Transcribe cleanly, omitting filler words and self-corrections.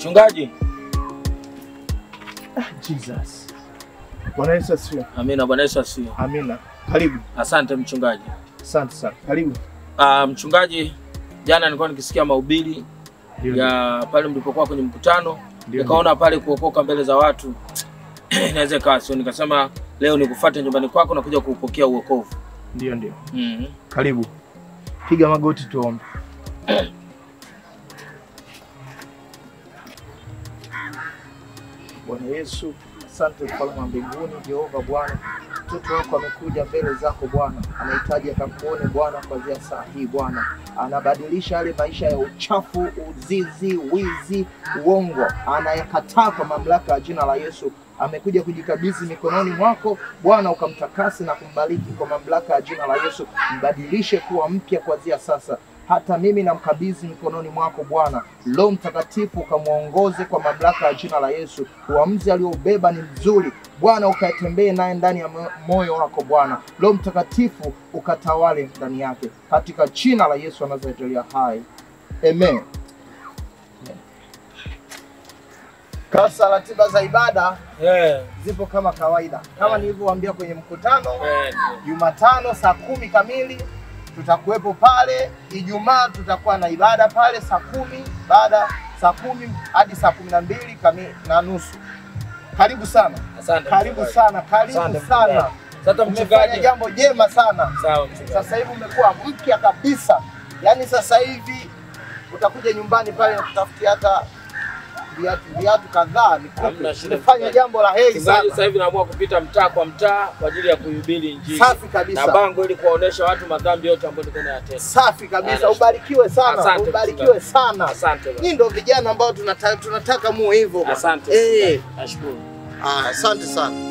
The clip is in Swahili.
Mchungaji. Jesus. Bwana Yesu asifiwe. Amina, Bwana Yesu asifiwe. Amina. Karibu. Asante mchungaji. Asante sana. Karibu. Mchungaji, jana nilikuwa nikisikia mahubiri ya pale mlipokuwa kwenye mkutano, nikaona pale kuokoka mbele za watu inaweza kasi, nikasema leo nikufuate nyumbani kwako na kuja kupokea uokovu. Ndio. Karibu. Piga magoti tuombe. Bwana Yesu, asante kwa mbinguni, Jehova Bwana. Mtoto wako amekuja mbele zako Bwana. Anahitaji akakuone Bwana kuanzia saa hii Bwana. Anabadilisha yale maisha ya uchafu, uzizi, wizi, uongo. Anayakataa kwa mamlaka ya jina la Yesu. Amekuja kujikabidhi mikononi mwako Bwana, ukamtakase na kumbariki kwa mamlaka ya jina la Yesu. Mbadilishe kuwa mpya kuanzia sasa. Hata mimi namkabidhi mikononi mwako Bwana. Roho Mtakatifu ukamuongoze kwa mamlaka ya jina la Yesu. Uamuzi aliobeba ni mzuri Bwana, ukatembee naye ndani ya moyo wako Bwana. Roho Mtakatifu ukatawale ndani yake. Katika jina la Yesu anazoetelea hai. Amen. Kasa ratiba za ibada zipo kama kawaida. Kama nilivyowaambia kwenye mkutano, Jumatano saa 10 kamili tutakuwepo pale. Ijumaa tutakuwa na ibada pale saa 10, baada saa 10 hadi saa 12 kamili na nusu. Karibu sana. Asante. Karibu sana. Karibu sana. Sasa mchungaji, jambo jema sana. Sawa mchungaji. Sasa hivi umekuwa mpya kabisa. Yaani sasa hivi utakuja nyumbani pale na kutafutia hata viatu kadhaa. Nimefanya jambo la heri sana. Sasa hivi naamua kupita mtaa kwa mtaa kwa ajili ya kuhubiri injili. Safi kabisa. Na bango ili kuwaonesha watu madhambi yote ambayo niko nayatenda. Safi kabisa. Ubarikiwe sana. Asante, ubarikiwe sana. Asante. Nyinyi ndio vijana ambao tunataka muwe hivyo. Asante. Eh. Nashukuru. Asante sana.